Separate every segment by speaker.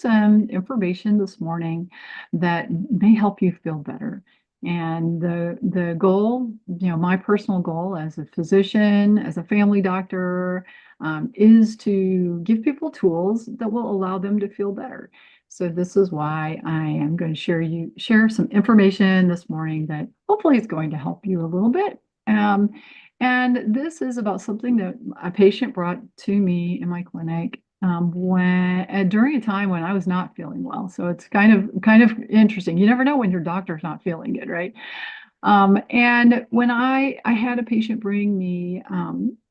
Speaker 1: some information this morning that may help you feel better. And the goal, my personal goal as a physician, as a family doctor, is to give people tools that will allow them to feel better. So this is why I am going to share some information this morning that hopefully is going to help you a little bit. And this is about something that a patient brought to me in my clinic during a time when I was not feeling well. So it's kind of interesting. You never know when your doctor's not feeling good, right? And when I had a patient bring me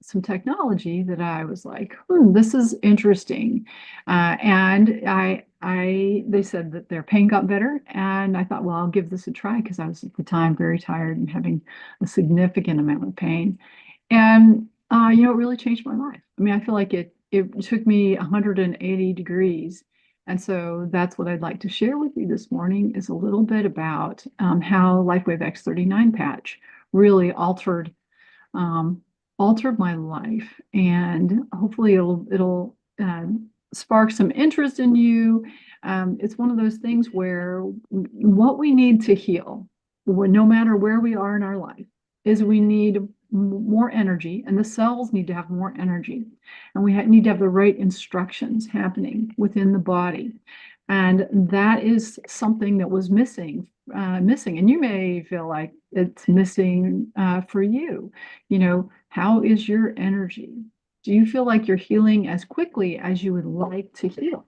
Speaker 1: some technology that I was like, this is interesting. And they said that their pain got better. And I thought, well, I'll give this a try because I was at the time very tired and having a significant amount of pain. And, it really changed my life. I mean, I feel like it took me 180 degrees. And so that's what I'd like to share with you this morning is a little bit about how LifeWave X39 patch really altered my life, and hopefully it'll spark some interest in you. It's one of those things where what we need to heal, no matter where we are in our life, is we need more energy, and the cells need to have more energy, and we need to have the right instructions happening within the body. And that is something that was missing. And you may feel like it's missing for you. How is your energy? Do you feel like you're healing as quickly as you would like to heal?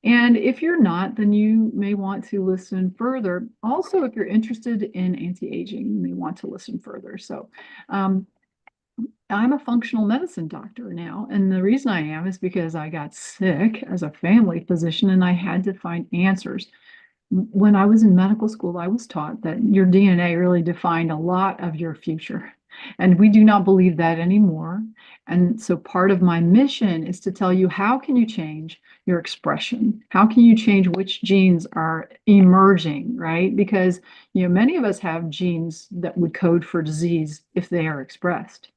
Speaker 1: And if you're not, then you may want to listen further. Also, if you're interested in anti-aging, you may want to listen further. So I'm a functional medicine doctor now. And the reason I am is because I got sick as a family physician and I had to find answers. When I was in medical school, I was taught that your DNA really defined a lot of your future. And we do not believe that anymore. And so part of my mission is to tell you, how can you change your expression? How can you change which genes are emerging, right? Because, many of us have genes that would code for disease if they are expressed.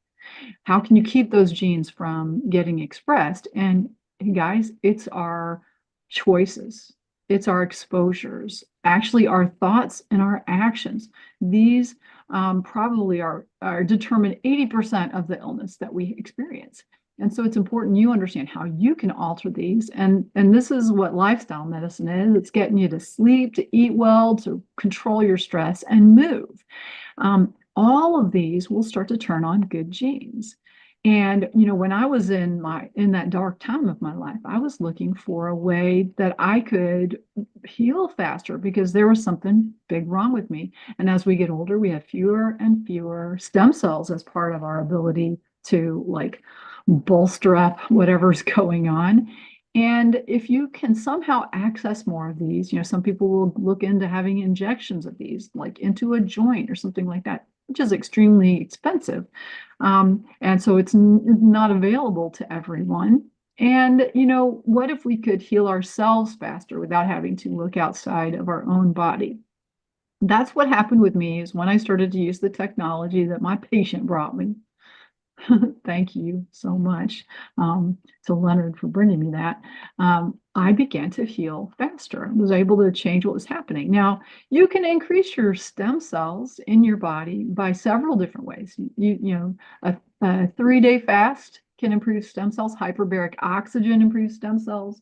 Speaker 1: How can you keep those genes from getting expressed? And guys, it's our choices. It's our exposures, actually our thoughts and our actions. These probably are determine 80% of the illness that we experience. And so it's important you understand how you can alter these. And this is what lifestyle medicine is. It's getting you to sleep, to eat well, to control your stress and move. All of these will start to turn on good genes. And, when I was in that dark time of my life, I was looking for a way that I could heal faster because there was something big wrong with me. And as we get older, we have fewer and fewer stem cells as part of our ability to bolster up whatever's going on. And if you can somehow access more of these, some people will look into having injections of these, like into a joint or something like that, which is extremely expensive. And so it's not available to everyone. And, what if we could heal ourselves faster without having to look outside of our own body? That's what happened with me is when I started to use the technology that my patient brought me. Thank you so much to Leonard for bringing me that. I began to heal faster. I was able to change what was happening. Now, you can increase your stem cells in your body by several different ways. A 3-day fast can improve stem cells. Hyperbaric oxygen improves stem cells.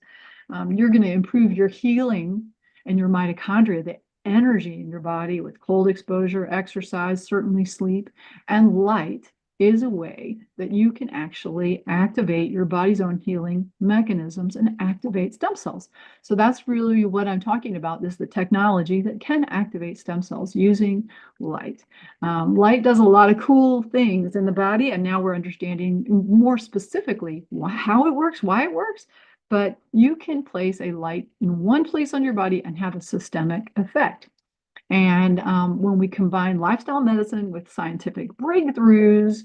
Speaker 1: You're going to improve your healing and your mitochondria, the energy in your body with cold exposure, exercise, certainly sleep, and light is a way that you can actually activate your body's own healing mechanisms and activate stem cells. So that's really what I'm talking about, is the technology that can activate stem cells using light. Light does a lot of cool things in the body, and now we're understanding more specifically how it works, why it works. But you can place a light in one place on your body and have a systemic effect. And when we combine lifestyle medicine with scientific breakthroughs,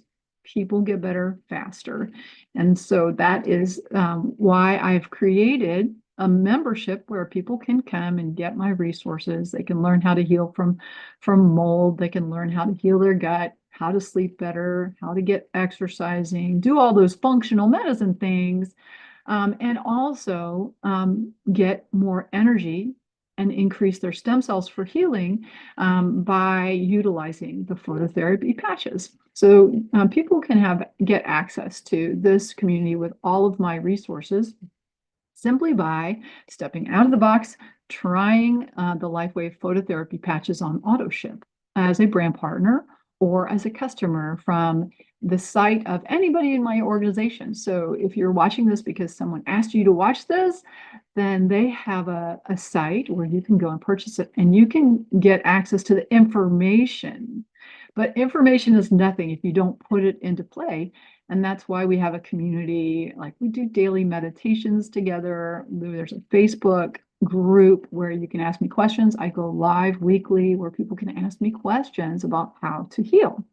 Speaker 1: people get better faster. And so that is why I've created a membership where people can come and get my resources. They can learn how to heal from mold. They can learn how to heal their gut, how to sleep better, how to get exercising, do all those functional medicine things. and also get more energy and increase their stem cells for healing by utilizing the phototherapy patches. So people can get access to this community with all of my resources simply by stepping out of the box, trying the LifeWave Phototherapy patches on auto ship as a brand partner or as a customer from the site of anybody in my organization. So if you're watching this because someone asked you to watch this, then they have a site where you can go and purchase it and you can get access to the information. But information is nothing if you don't put it into play. And that's why we have a community, like we do daily meditations together. There's a Facebook group where you can ask me questions. I go live weekly where people can ask me questions about how to heal.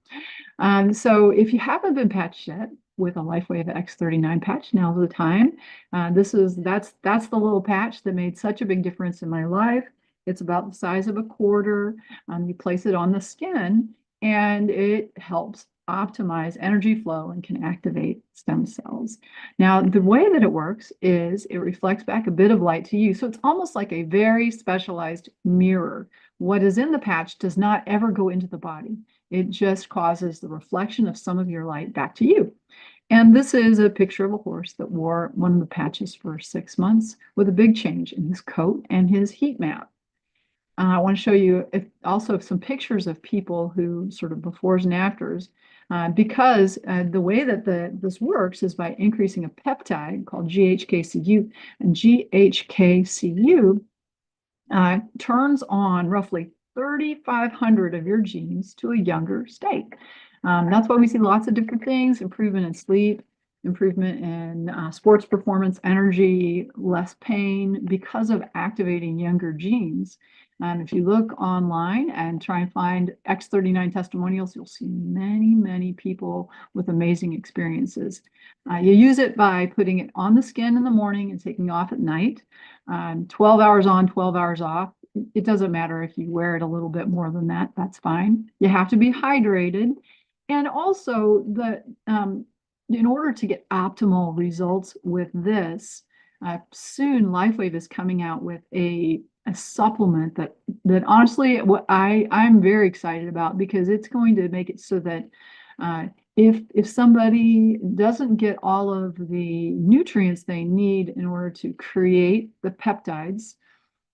Speaker 1: So if you haven't been patched yet with a LifeWave X39 patch, now's the time. That's the little patch that made such a big difference in my life. It's about the size of a quarter. You place it on the skin and it helps optimize energy flow and can activate stem cells. Now, the way that it works is it reflects back a bit of light to you. So it's almost like a very specialized mirror. What is in the patch does not ever go into the body. It just causes the reflection of some of your light back to you. And this is a picture of a horse that wore one of the patches for 6 months with a big change in his coat and his heat map. I want to show you also some pictures of people who sort of befores and afters, because the way that this works is by increasing a peptide called GHKCU, and GHKCU turns on roughly 3,500 of your genes to a younger state. That's why we see lots of different things: improvement in sleep, improvement in sports performance, energy, less pain, because of activating younger genes. If you look online and try and find X39 testimonials, you'll see many, many people with amazing experiences. You use it by putting it on the skin in the morning and taking off at night. 12 hours on, 12 hours off. It doesn't matter if you wear it a little bit more than that, that's fine. You have to be hydrated. And also, in order to get optimal results with this, soon LifeWave is coming out with a supplement that honestly what I'm very excited about, because it's going to make it so that if somebody doesn't get all of the nutrients they need in order to create the peptides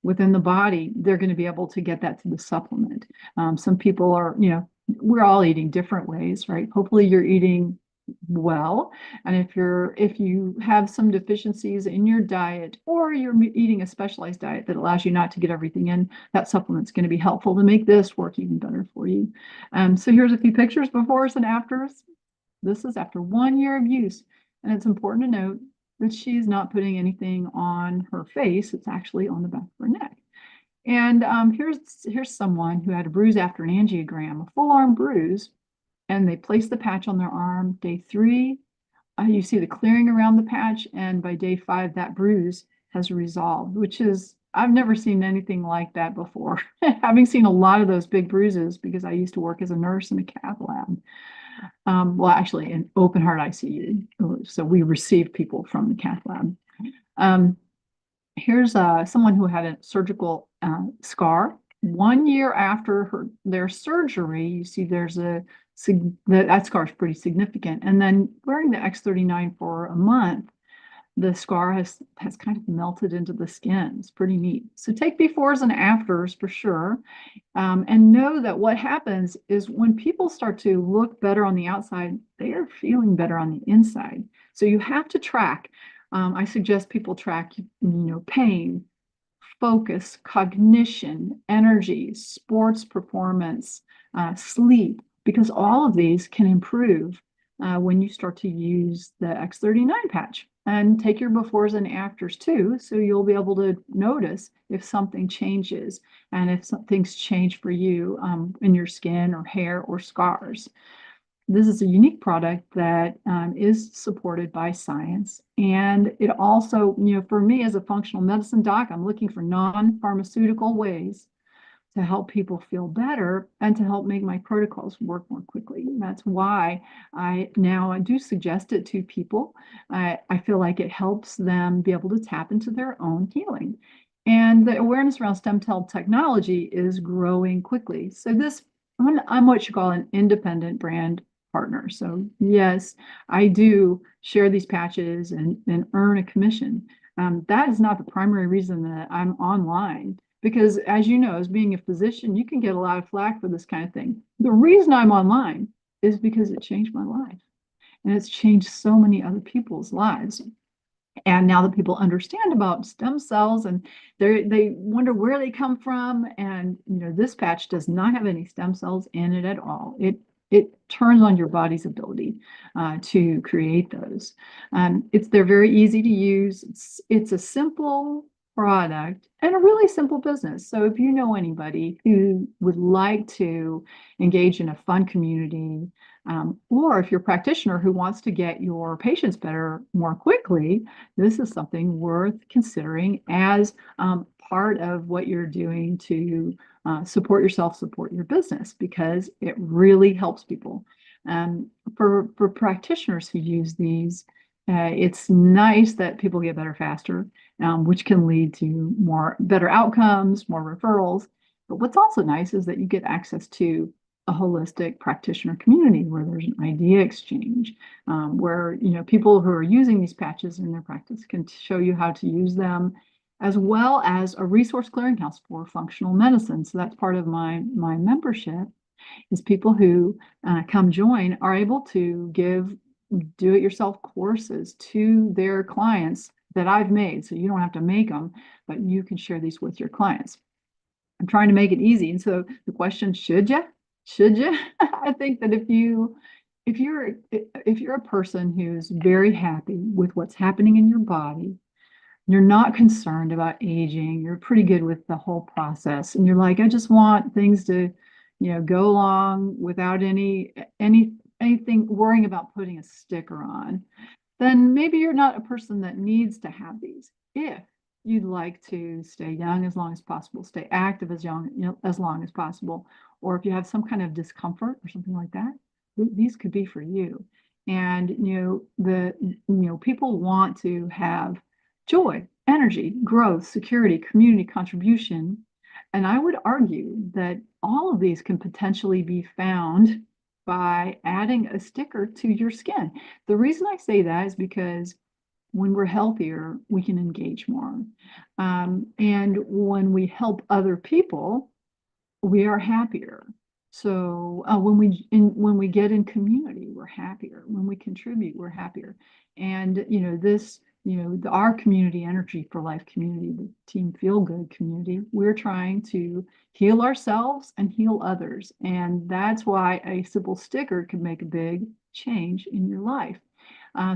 Speaker 1: within the body, they're going to be able to get that through the supplement. Some people are, we're all eating different ways, right? Hopefully you're eating well. And if you have some deficiencies in your diet, or you're eating a specialized diet that allows you not to get everything in, that supplement's going to be helpful to make this work even better for you. So here's a few pictures befores and afters. This is after 1 year of use. And it's important to note that she's not putting anything on her face. It's actually on the back of her neck. And here's someone who had a bruise after an angiogram, a full arm bruise, and they placed the patch on their arm. Day 3, you see the clearing around the patch, and by day 5, that bruise has resolved, which is, I've never seen anything like that before. Having seen a lot of those big bruises because I used to work as a nurse in a cath lab. Well, actually, in open heart ICU. So we received people from the cath lab. Here's someone who had a surgical scar. 1 year after their surgery, you see there's that scar is pretty significant. And then wearing the X39 for a month, the scar has kind of melted into the skin. It's pretty neat. So take befores and afters for sure. And know that what happens is when people start to look better on the outside, they are feeling better on the inside. So you have to track. I suggest people track, pain, focus, cognition, energy, sports performance, sleep, because all of these can improve when you start to use the X39 patch. And take your befores and afters too, so you'll be able to notice if something changes and if things change for you in your skin or hair or scars. This is a unique product that is supported by science. And it also, for me as a functional medicine doc, I'm looking for non-pharmaceutical ways to help people feel better and to help make my protocols work more quickly. And that's why I do suggest it to people. I feel like it helps them be able to tap into their own healing. And the awareness around stem cell technology is growing quickly. So I'm what you call an independent brand partner. So yes, I do share these patches and earn a commission. That is not the primary reason that I'm online, because as you know, as being a physician, you can get a lot of flack for this kind of thing. The reason I'm online is because it changed my life, and it's changed so many other people's lives. And now that people understand about stem cells, and they wonder where they come from, and this patch does not have any stem cells in it at all. It turns on your body's ability to create those. They're very easy to use. It's a simple product and a really simple business. So if you know anybody who would like to engage in a fun community, or if you're a practitioner who wants to get your patients better more quickly, this is something worth considering as part of what you're doing to support yourself, support your business, because it really helps people. For practitioners who use these, it's nice that people get better faster, which can lead to better outcomes, more referrals. But what's also nice is that you get access to a holistic practitioner community where there's an idea exchange, where people who are using these patches in their practice can show you how to use them, as well as a resource clearinghouse for functional medicine. So that's part of my membership, is people who come join are able to give do-it-yourself courses to their clients that I've made. So you don't have to make them, but you can share these with your clients. I'm trying to make it easy. And so the question, should you? Should you? I think that if you're a person who's very happy with what's happening in your body, you're not concerned about aging, you're pretty good with the whole process, and you're like, I just want things to, go along without anything worrying about putting a sticker on, then maybe you're not a person that needs to have these. If you'd like to stay young as long as possible, stay active as long as possible, or if you have some kind of discomfort or something like that, these could be for you. And people want to have joy, energy, growth, security, community contribution. And I would argue that all of these can potentially be found by adding a sticker to your skin. The reason I say that is because when we're healthier, we can engage more. And when we help other people, we are happier. So when we get in community, we're happier. When we contribute, we're happier. And our community Energy for Life community, the Team Feel Good community, we're trying to heal ourselves and heal others. And that's why a simple sticker can make a big change in your life.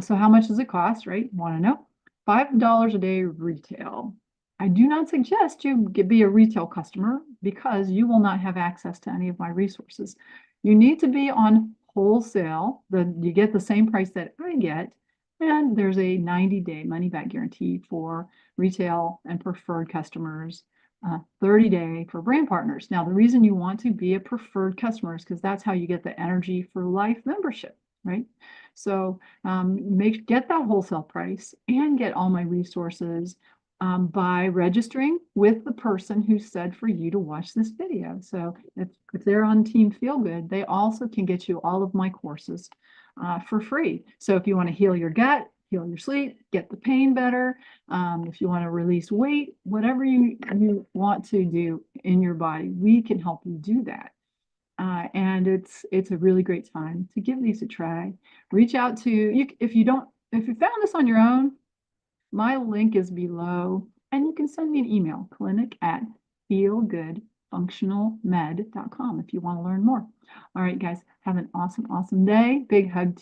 Speaker 1: So how much does it cost, right? Want to know? $5 a day retail. I do not suggest you be a retail customer, because you will not have access to any of my resources. You need to be on wholesale. You get the same price that I get, and there's a 90-day money-back guarantee for retail and preferred customers, 30-day for brand partners. Now, the reason you want to be a preferred customer is because that's how you get the Energy for Life membership, right? So get that wholesale price and get all my resources by registering with the person who said for you to watch this video. So if they're on Team Feel Good, they also can get you all of my courses for free. So if you want to heal your gut, heal your sleep, get the pain better, if you want to release weight, whatever you want to do in your body, we can help you do that. And it's a really great time to give these a try. Reach out to you if you found this on your own. My link is below, and you can send me an email, clinic@feelgoodfunctionalmed.com, if you want to learn more. All right, guys, have an awesome day. Big hug to